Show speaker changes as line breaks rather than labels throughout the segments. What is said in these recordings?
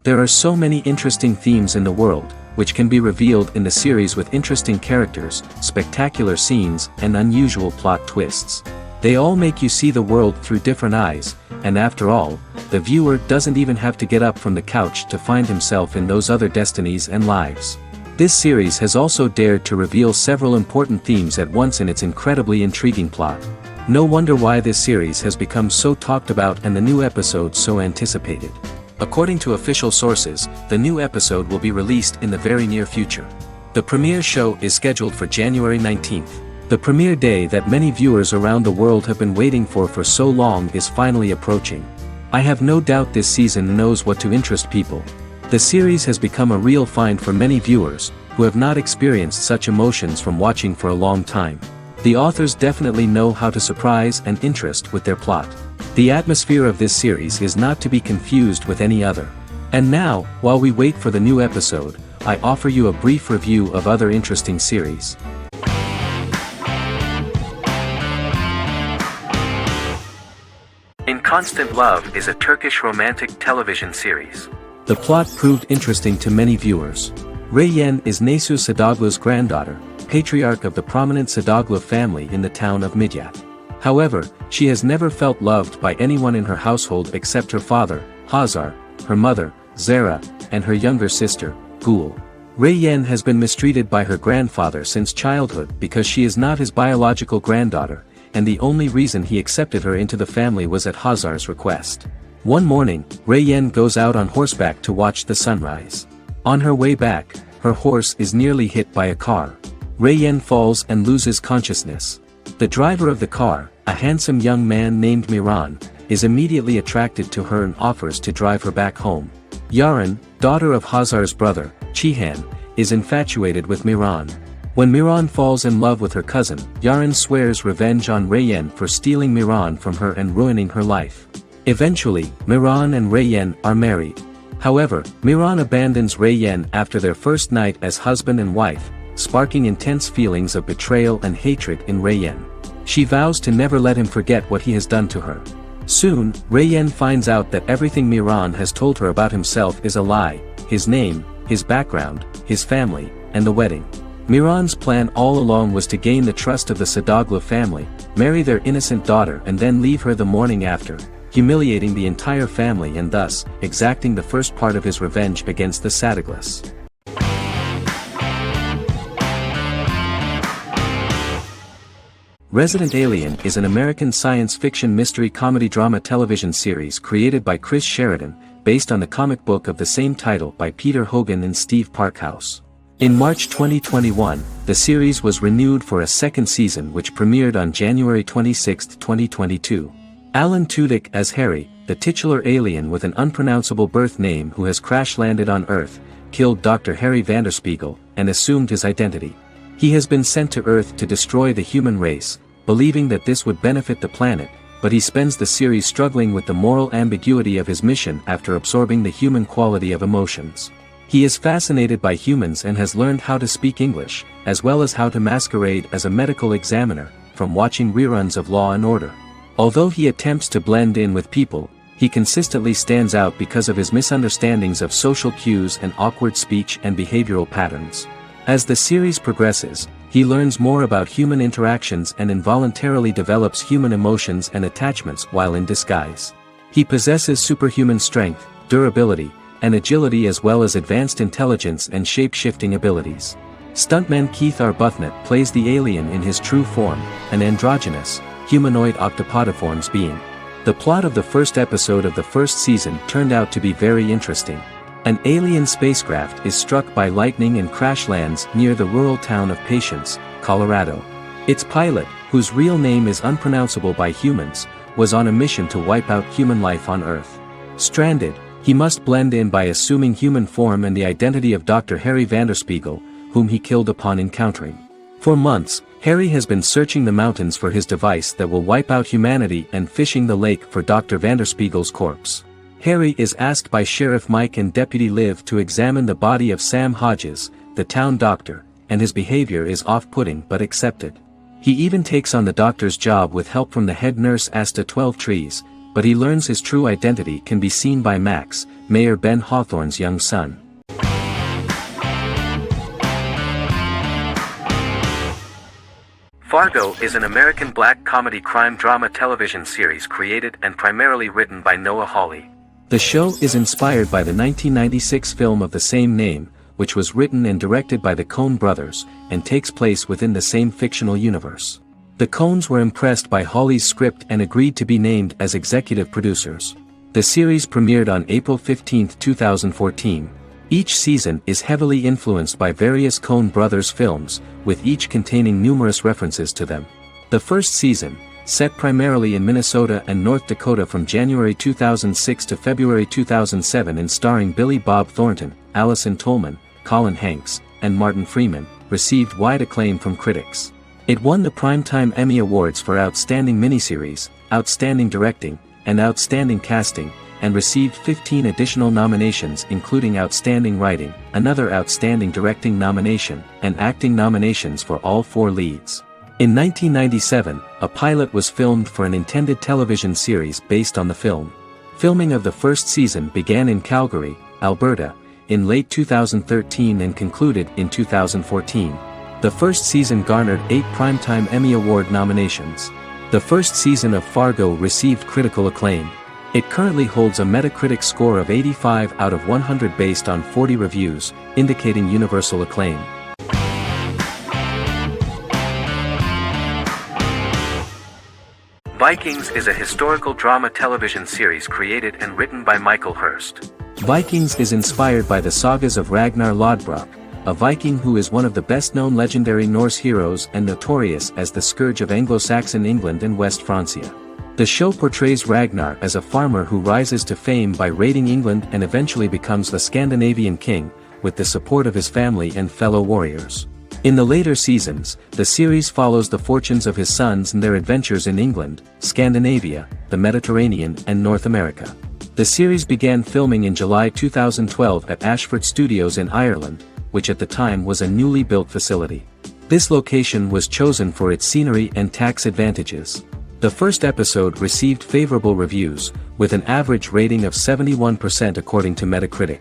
There are so many interesting themes in the world, which can be revealed in the series with interesting characters, spectacular scenes, and unusual plot twists. They all make you see the world through different eyes, and after all, the viewer doesn't even have to get up from the couch to find himself in those other destinies and lives. This series has also dared to reveal several important themes at once in its incredibly intriguing plot. No wonder why this series has become so talked about and the new episode so anticipated. According to official sources, the new episode will be released in the very near future. The premiere show is scheduled for January 19th. The premiere day that many viewers around the world have been waiting for so long is finally approaching. I have no doubt this season knows what to interest people. The series has become a real find for many viewers, who have not experienced such emotions from watching for a long time. The authors definitely know how to surprise and interest with their plot. The atmosphere of this series is not to be confused with any other. And now, while we wait for the new episode, I offer you a brief review of other interesting series. In Constant Love is a Turkish romantic television series. The plot proved interesting to many viewers. Reyyen is Nesu Sadoglu's granddaughter, patriarch of the prominent Sadoglu family in the town of Midyat. However, she has never felt loved by anyone in her household except her father, Hazar, her mother, Zara, and her younger sister, Gül. Reyyen has been mistreated by her grandfather since childhood because she is not his biological granddaughter, and the only reason he accepted her into the family was at Hazar's request. One morning, Reyyen goes out on horseback to watch the sunrise. On her way back, her horse is nearly hit by a car. Reyyen falls and loses consciousness. The driver of the car, a handsome young man named Miran, is immediately attracted to her and offers to drive her back home. Yaren, daughter of Hazar's brother, Cihan, is infatuated with Miran. When Miran falls in love with her cousin, Yaren swears revenge on Reyyen for stealing Miran from her and ruining her life. Eventually, Miran and Reyyen are married. However, Miran abandons Reyyen after their first night as husband and wife, sparking intense feelings of betrayal and hatred in Reyyen. She vows to never let him forget what he has done to her. Soon, Reyyen finds out that everything Miran has told her about himself is a lie: his name, his background, his family, and the wedding. Miran's plan all along was to gain the trust of the Sadoglu family, marry their innocent daughter and then leave her the morning after, humiliating the entire family and thus, exacting the first part of his revenge against the Sadoglus. Resident Alien is an American science fiction mystery comedy drama television series created by Chris Sheridan, based on the comic book of the same title by Peter Hogan and Steve Parkhouse. In March 2021, the series was renewed for a second season which premiered on January 26, 2022. Alan Tudyk as Harry, the titular alien with an unpronounceable birth name who has crash-landed on Earth, killed Dr. Harry Vanderspiegel, and assumed his identity. He has been sent to Earth to destroy the human race, believing that this would benefit the planet, but he spends the series struggling with the moral ambiguity of his mission after absorbing the human quality of emotions. He is fascinated by humans and has learned how to speak English, as well as how to masquerade as a medical examiner, from watching reruns of Law and Order. Although he attempts to blend in with people, he consistently stands out because of his misunderstandings of social cues and awkward speech and behavioral patterns. As the series progresses, he learns more about human interactions and involuntarily develops human emotions and attachments while in disguise. He possesses superhuman strength, durability, and agility as well as advanced intelligence and shape-shifting abilities. Stuntman Keith Arbuthnot plays the alien in his true form, an androgynous, humanoid octopodiforms being. The plot of the first episode of the first season turned out to be very interesting. An alien spacecraft is struck by lightning and crash lands near the rural town of Patience, Colorado. Its pilot, whose real name is unpronounceable by humans, was on a mission to wipe out human life on Earth. Stranded, he must blend in by assuming human form and the identity of Dr. Harry Vanderspiegel, whom he killed upon encountering. For months, Harry has been searching the mountains for his device that will wipe out humanity and fishing the lake for Dr. Vanderspiegel's corpse. Harry is asked by Sheriff Mike and Deputy Liv to examine the body of Sam Hodges, the town doctor, and his behavior is off-putting but accepted. He even takes on the doctor's job with help from the head nurse Asta 12 Trees, but he learns his true identity can be seen by Max, Mayor Ben Hawthorne's young son. Fargo is an American black comedy crime drama television series created and primarily written by Noah Hawley. The show is inspired by the 1996 film of the same name, which was written and directed by the Coen brothers, and takes place within the same fictional universe. The Coens were impressed by Hawley's script and agreed to be named as executive producers. The series premiered on April 15, 2014. Each season is heavily influenced by various Coen brothers films, with each containing numerous references to them. The first season, set primarily in Minnesota and North Dakota from January 2006 to February 2007 and starring Billy Bob Thornton, Allison Tolman, Colin Hanks, and Martin Freeman, received wide acclaim from critics. It won the Primetime Emmy Awards for Outstanding Miniseries, Outstanding Directing, and Outstanding Casting, and received 15 additional nominations including Outstanding Writing, another Outstanding Directing nomination, and acting nominations for all 4 leads. In 1997, a pilot was filmed for an intended television series based on the film. Filming of the first season began in Calgary, Alberta, in late 2013 and concluded in 2014. The first season garnered 8 Primetime Emmy Award nominations. The first season of Fargo received critical acclaim. It currently holds a Metacritic score of 85 out of 100 based on 40 reviews, indicating universal acclaim. Vikings is a historical drama television series created and written by Michael Hurst. Vikings is inspired by the sagas of Ragnar Lodbrok, a Viking who is one of the best-known legendary Norse heroes and notorious as the scourge of Anglo-Saxon England and West Francia. The show portrays Ragnar as a farmer who rises to fame by raiding England and eventually becomes the Scandinavian king, with the support of his family and fellow warriors. In the later seasons, the series follows the fortunes of his sons and their adventures in England, Scandinavia, the Mediterranean and North America. The series began filming in July 2012 at Ashford Studios in Ireland, which at the time was a newly built facility. This location was chosen for its scenery and tax advantages. The first episode received favorable reviews, with an average rating of 71% according to Metacritic.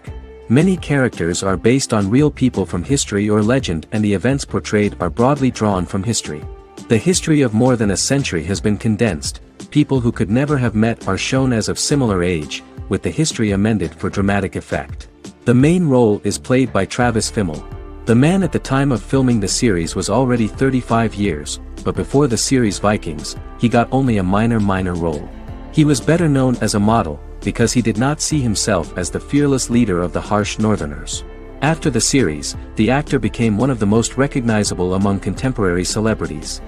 Many characters are based on real people from history or legend and the events portrayed are broadly drawn from history. The history of more than a century has been condensed, people who could never have met are shown as of similar age, with the history amended for dramatic effect. The main role is played by Travis Fimmel. The man at the time of filming the series was already 35 years, but before the series Vikings, he got only a minor role. He was better known as a model, because he did not see himself as the fearless leader of the harsh Northerners. After the series, the actor became one of the most recognizable among contemporary celebrities.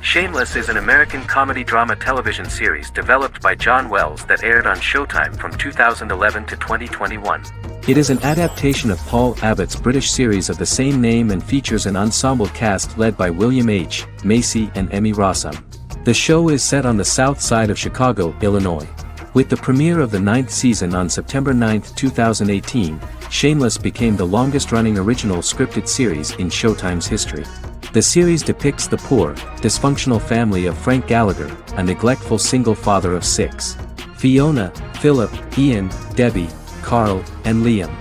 Shameless is an American comedy drama television series developed by John Wells that aired on Showtime from 2011 to 2021. It is an adaptation of Paul Abbott's British series of the same name and features an ensemble cast led by William H. Macy and Emmy Rossum. The show is set on the south side of Chicago, Illinois. With the premiere of the 9th season on September 9, 2018, Shameless became the longest-running original scripted series in Showtime's history. The series depicts the poor, dysfunctional family of Frank Gallagher, a neglectful single father of 6. Fiona, Philip, Ian, Debbie, Carl, and Liam.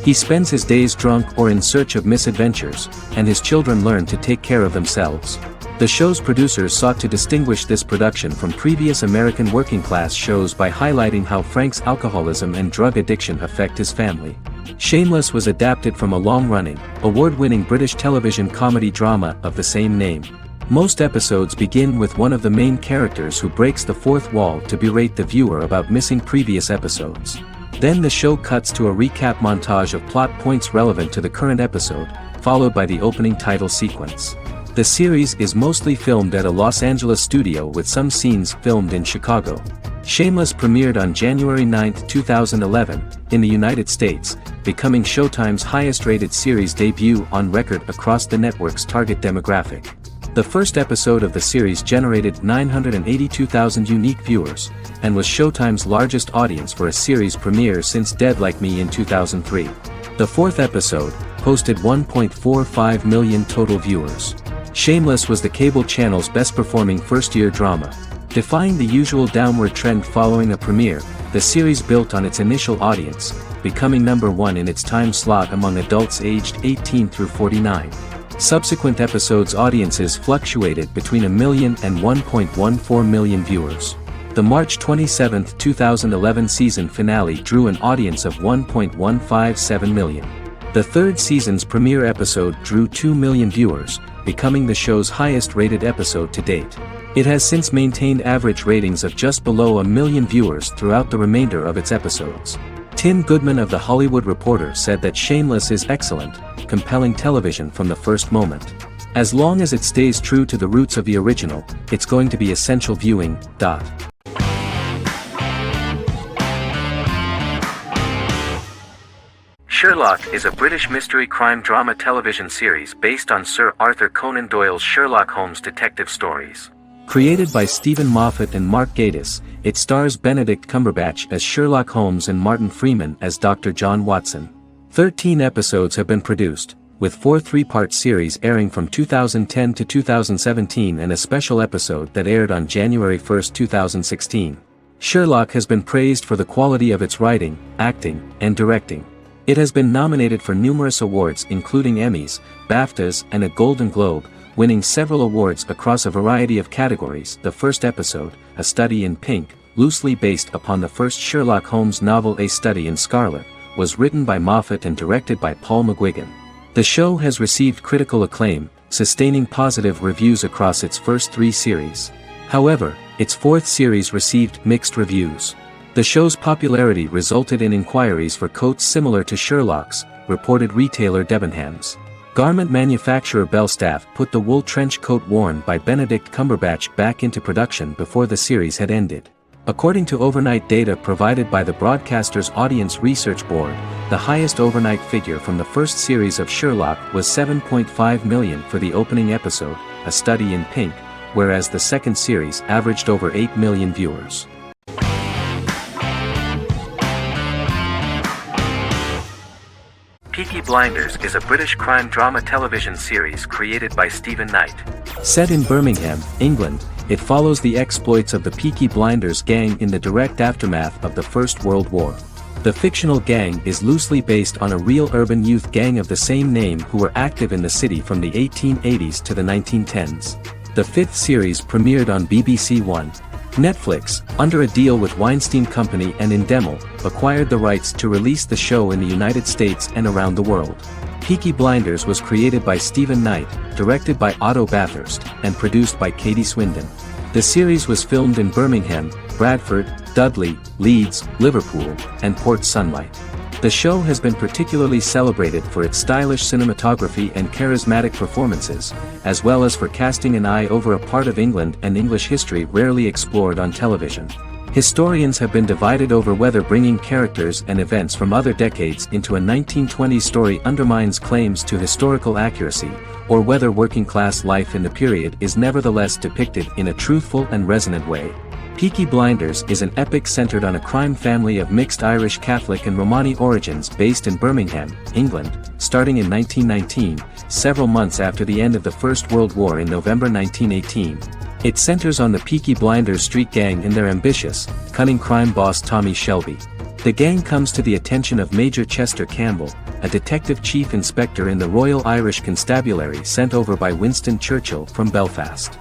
He spends his days drunk or in search of misadventures, and his children learn to take care of themselves. The show's producers sought to distinguish this production from previous American working-class shows by highlighting how Frank's alcoholism and drug addiction affect his family. Shameless was adapted from a long-running, award-winning British television comedy drama of the same name. Most episodes begin with one of the main characters who breaks the fourth wall to berate the viewer about missing previous episodes. Then the show cuts to a recap montage of plot points relevant to the current episode, followed by the opening title sequence. The series is mostly filmed at a Los Angeles studio with some scenes filmed in Chicago. Shameless premiered on January 9, 2011, in the United States, becoming Showtime's highest-rated series debut on record across the network's target demographic. The first episode of the series generated 982,000 unique viewers, and was Showtime's largest audience for a series premiere since Dead Like Me in 2003. The fourth episode posted 1.45 million total viewers. Shameless was the cable channel's best-performing first-year drama. Defying the usual downward trend following a premiere, the series built on its initial audience, becoming #1 in its time slot among adults aged 18 through 49. Subsequent episodes' audiences fluctuated between 1 million and 1.14 million viewers. The March 27, 2011 season finale drew an audience of 1.157 million. The third season's premiere episode drew 2 million viewers, becoming the show's highest-rated episode to date. It has since maintained average ratings of just below 1 million viewers throughout the remainder of its episodes. Tim Goodman of The Hollywood Reporter said that Shameless is excellent, compelling television from the first moment. As long as it stays true to the roots of the original, it's going to be essential viewing. Sherlock is a British mystery crime drama television series based on Sir Arthur Conan Doyle's Sherlock Holmes detective stories. Created by Stephen Moffat and Mark Gatiss, it stars Benedict Cumberbatch as Sherlock Holmes and Martin Freeman as Dr. John Watson. 13 episodes have been produced, with 4 three-part series airing from 2010 to 2017 and a special episode that aired on January 1, 2016. Sherlock has been praised for the quality of its writing, acting, and directing. It has been nominated for numerous awards including Emmys, BAFTAs, and a Golden Globe, winning several awards across a variety of categories. The first episode, A Study in Pink, loosely based upon the first Sherlock Holmes novel A Study in Scarlet, was written by Moffat and directed by Paul McGuigan. The show has received critical acclaim, sustaining positive reviews across its first 3 series. However, its 4th series received mixed reviews. The show's popularity resulted in inquiries for coats similar to Sherlock's, reported retailer Debenhams. Garment manufacturer Belstaff put the wool trench coat worn by Benedict Cumberbatch back into production before the series had ended. According to overnight data provided by the broadcaster's Audience Research Board, the highest overnight figure from the first series of Sherlock was 7.5 million for the opening episode, A Study in Pink, whereas the second series averaged over 8 million viewers. Peaky Blinders is a British crime drama television series created by Stephen Knight. Set in Birmingham, England, it follows the exploits of the Peaky Blinders gang in the direct aftermath of the First World War. The fictional gang is loosely based on a real urban youth gang of the same name who were active in the city from the 1880s to the 1910s. The 5th series premiered on BBC One. Netflix, under a deal with Weinstein Company and Endemol, acquired the rights to release the show in the United States and around the world. Peaky Blinders was created by Stephen Knight, directed by Otto Bathurst, and produced by Katie Swindon. The series was filmed in Birmingham, Bradford, Dudley, Leeds, Liverpool, and Port Sunlight. The show has been particularly celebrated for its stylish cinematography and charismatic performances, as well as for casting an eye over a part of England and English history rarely explored on television. Historians have been divided over whether bringing characters and events from other decades into a 1920s story undermines claims to historical accuracy, or whether working-class life in the period is nevertheless depicted in a truthful and resonant way. Peaky Blinders is an epic centered on a crime family of mixed Irish Catholic and Romani origins based in Birmingham, England, starting in 1919, several months after the end of the First World War in November 1918. It centers on the Peaky Blinders street gang and their ambitious, cunning crime boss Tommy Shelby. The gang comes to the attention of Major Chester Campbell, a detective chief inspector in the Royal Irish Constabulary sent over by Winston Churchill from Belfast.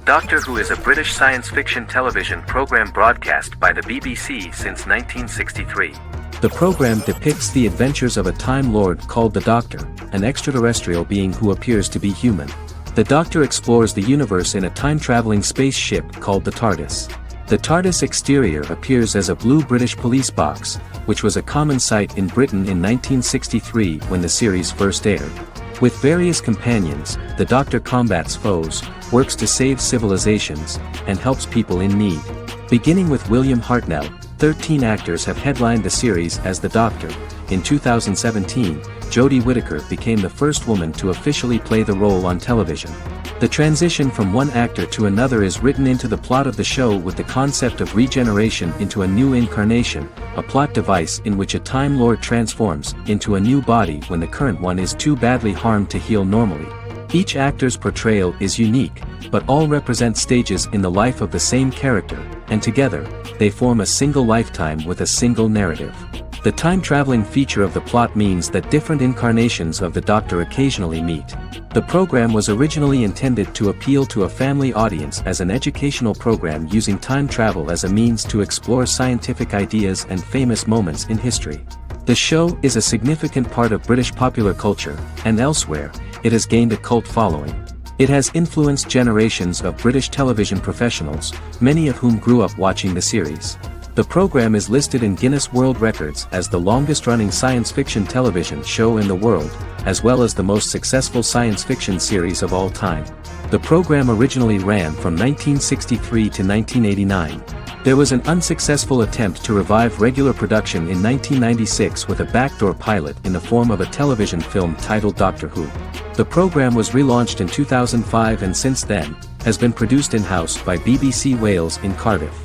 Doctor Who is a British science fiction television program broadcast by the BBC since 1963. The program depicts the adventures of a Time Lord called the Doctor, an extraterrestrial being who appears to be human. The Doctor explores the universe in a time-traveling spaceship called the TARDIS. The TARDIS exterior appears as a blue British police box, which was a common sight in Britain in 1963 when the series first aired. With various companions, the Doctor combats foes, works to save civilizations, and helps people in need. Beginning with William Hartnell, 13 actors have headlined the series as the Doctor. In 2017, Jodie Whittaker became the first woman to officially play the role on television. The transition from one actor to another is written into the plot of the show with the concept of regeneration into a new incarnation, a plot device in which a Time Lord transforms into a new body when the current one is too badly harmed to heal normally. Each actor's portrayal is unique, but all represent stages in the life of the same character, and together, they form a single lifetime with a single narrative. The time-traveling feature of the plot means that different incarnations of the Doctor occasionally meet. The program was originally intended to appeal to a family audience as an educational program using time travel as a means to explore scientific ideas and famous moments in history. The show is a significant part of British popular culture, and elsewhere, it has gained a cult following. It has influenced generations of British television professionals, many of whom grew up watching the series. The program is listed in Guinness World Records as the longest-running science fiction television show in the world, as well as the most successful science fiction series of all time. The program originally ran from 1963 to 1989. There was an unsuccessful attempt to revive regular production in 1996 with a backdoor pilot in the form of a television film titled Doctor Who. The program was relaunched in 2005 and since then, has been produced in-house by BBC Wales in Cardiff.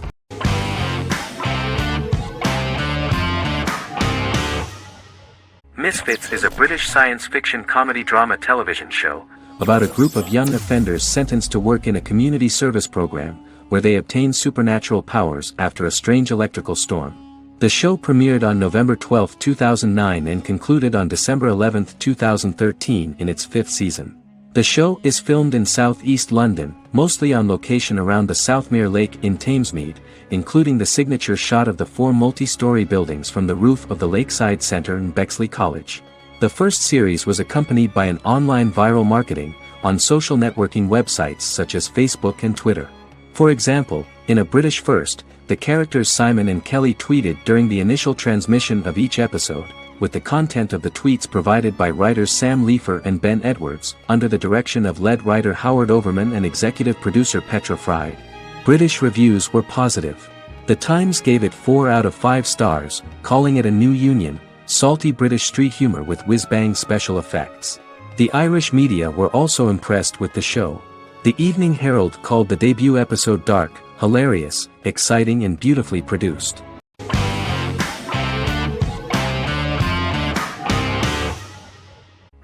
Misfits is a British science fiction comedy drama television show about a group of young offenders sentenced to work in a community service program, where they obtain supernatural powers after a strange electrical storm. The show premiered on November 12, 2009 and concluded on December 11, 2013 in its 5th season. The show is filmed in southeast London, mostly on location around the Southmere Lake in Thamesmead, including the signature shot of the 4 multi-story buildings from the roof of the Lakeside Centre in Bexley College. The first series was accompanied by an online viral marketing on social networking websites such as Facebook and Twitter. For example, in a British first, the characters Simon and Kelly tweeted during the initial transmission of each episode, with the content of the tweets provided by writers Sam Leifer and Ben Edwards, under the direction of lead writer Howard Overman and executive producer Petra Fried. British reviews were positive. The Times gave it 4 out of 5 stars, calling it a new union, salty British street humour with whiz-bang special effects. The Irish media were also impressed with the show. The Evening Herald called the debut episode dark, hilarious, exciting and beautifully produced.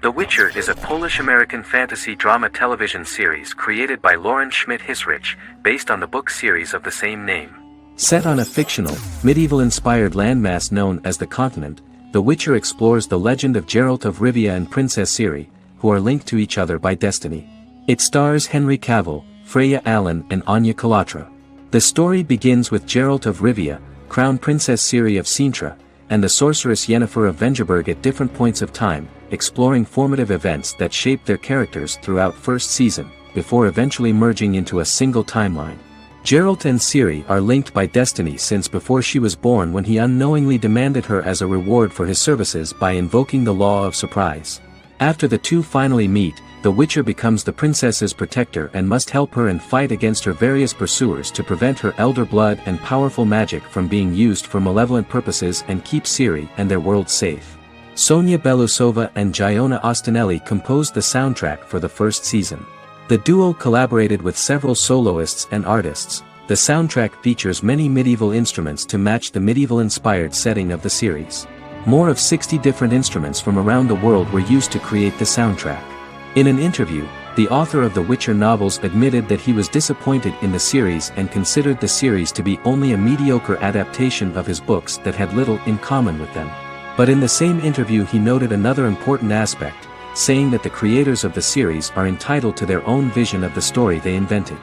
The Witcher is a Polish-American fantasy drama television series created by Lauren Schmidt-Hissrich, based on the book series of the same name. Set on a fictional, medieval-inspired landmass known as the Continent, The Witcher explores the legend of Geralt of Rivia and Princess Ciri, who are linked to each other by destiny. It stars Henry Cavill, Freya Allan and Anya Chalotra. The story begins with Geralt of Rivia, crowned Princess Ciri of Sintra, and the sorceress Yennefer of Vengerberg at different points of time, exploring formative events that shaped their characters throughout first season, before eventually merging into a single timeline. Geralt and Ciri are linked by destiny since before she was born, when he unknowingly demanded her as a reward for his services by invoking the law of surprise. After the two finally meet, the Witcher becomes the princess's protector and must help her and fight against her various pursuers to prevent her elder blood and powerful magic from being used for malevolent purposes and keep Ciri and their world safe. Sonia Belousova and Giona Ostinelli composed the soundtrack for the first season. The duo collaborated with several soloists and artists. The soundtrack features many medieval instruments to match the medieval-inspired setting of the series. More of 60 different instruments from around the world were used to create the soundtrack. In an interview, the author of the Witcher novels admitted that he was disappointed in the series and considered the series to be only a mediocre adaptation of his books that had little in common with them. But in the same interview he noted another important aspect, saying that the creators of the series are entitled to their own vision of the story they invented.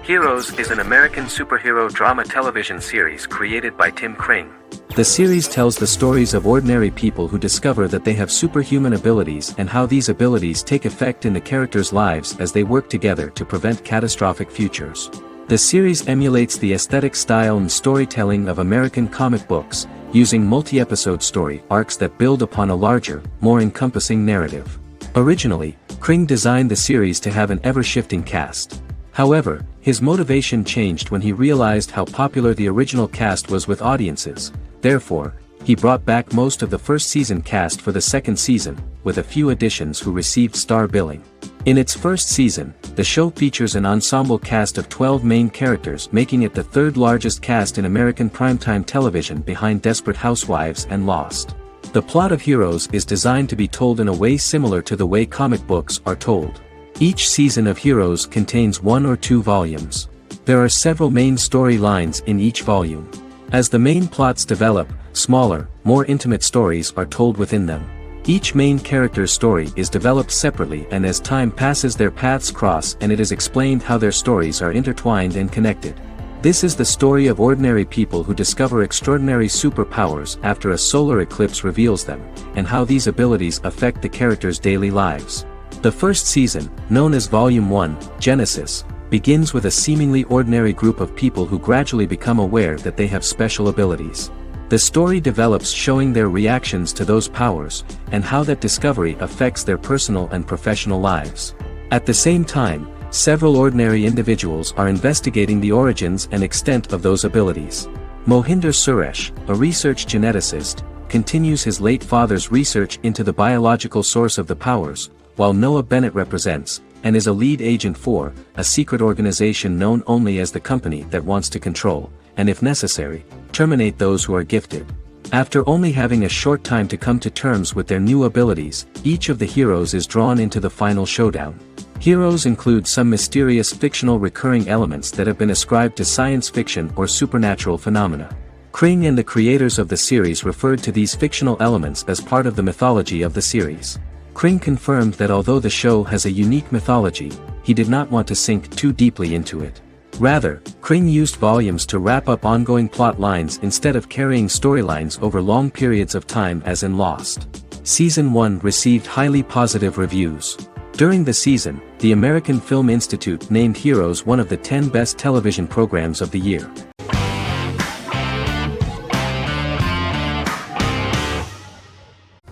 Heroes is an American superhero drama television series created by Tim Kring. The series tells the stories of ordinary people who discover that they have superhuman abilities and how these abilities take effect in the characters' lives as they work together to prevent catastrophic futures. The series emulates the aesthetic style and storytelling of American comic books, using multi-episode story arcs that build upon a larger, more encompassing narrative. Originally, Kring designed the series to have an ever-shifting cast. However, his motivation changed when he realized how popular the original cast was with audiences. Therefore, he brought back most of the first season cast for the second season, with a few additions who received star billing. In its first season, the show features an ensemble cast of 12 main characters, making it the third largest cast in American primetime television behind Desperate Housewives and Lost. The plot of Heroes is designed to be told in a way similar to the way comic books are told. Each season of Heroes contains 1 or 2 volumes. There are several main storylines in each volume. As the main plots develop, smaller, more intimate stories are told within them. Each main character's story is developed separately, and as time passes their paths cross and it is explained how their stories are intertwined and connected. This is the story of ordinary people who discover extraordinary superpowers after a solar eclipse reveals them, and how these abilities affect the characters' daily lives. The first season, known as Volume 1, Genesis, begins with a seemingly ordinary group of people who gradually become aware that they have special abilities. The story develops showing their reactions to those powers, and how that discovery affects their personal and professional lives. At the same time, several ordinary individuals are investigating the origins and extent of those abilities. Mohinder Suresh, a research geneticist, continues his late father's research into the biological source of the powers, while Noah Bennett represents, and is a lead agent for, a secret organization known only as the company that wants to control, and if necessary, terminate those who are gifted. After only having a short time to come to terms with their new abilities, each of the heroes is drawn into the final showdown. Heroes include some mysterious fictional recurring elements that have been ascribed to science fiction or supernatural phenomena. Kring and the creators of the series referred to these fictional elements as part of the mythology of the series. Kring confirmed that although the show has a unique mythology, he did not want to sink too deeply into it. Rather, Kring used volumes to wrap up ongoing plot lines instead of carrying storylines over long periods of time as in Lost. Season 1 received highly positive reviews. During the season, the American Film Institute named Heroes one of the 10 best television programs of the year.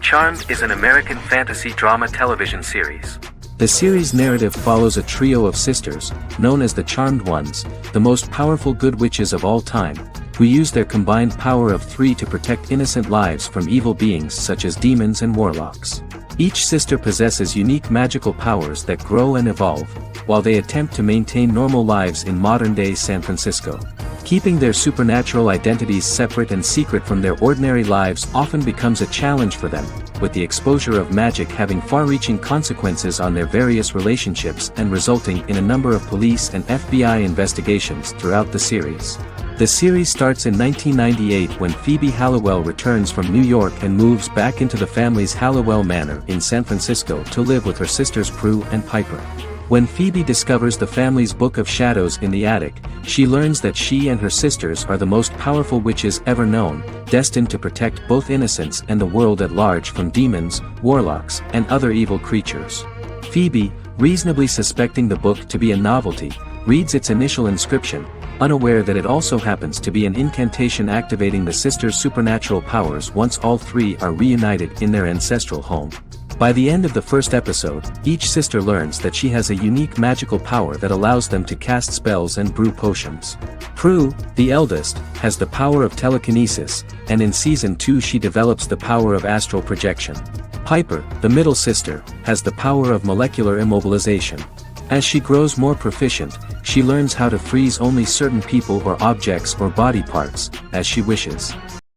Charmed is an American fantasy drama television series. The series' narrative follows a trio of sisters, known as the Charmed Ones, the most powerful good witches of all time, who use their combined power of 3 to protect innocent lives from evil beings such as demons and warlocks. Each sister possesses unique magical powers that grow and evolve, while they attempt to maintain normal lives in modern-day San Francisco. Keeping their supernatural identities separate and secret from their ordinary lives often becomes a challenge for them, with the exposure of magic having far-reaching consequences on their various relationships and resulting in a number of police and FBI investigations throughout the series. The series starts in 1998 when Phoebe Halliwell returns from New York and moves back into the family's Halliwell Manor in San Francisco to live with her sisters Prue and Piper. When Phoebe discovers the family's Book of Shadows in the attic, she learns that she and her sisters are the most powerful witches ever known, destined to protect both innocents and the world at large from demons, warlocks, and other evil creatures. Phoebe, reasonably suspecting the book to be a novelty, reads its initial inscription, unaware that it also happens to be an incantation activating the sisters' supernatural powers once all 3 are reunited in their ancestral home. By the end of the first episode, each sister learns that she has a unique magical power that allows them to cast spells and brew potions. Prue, the eldest, has the power of telekinesis, and in Season 2 she develops the power of astral projection. Piper, the middle sister, has the power of molecular immobilization. As she grows more proficient, she learns how to freeze only certain people or objects or body parts, as she wishes.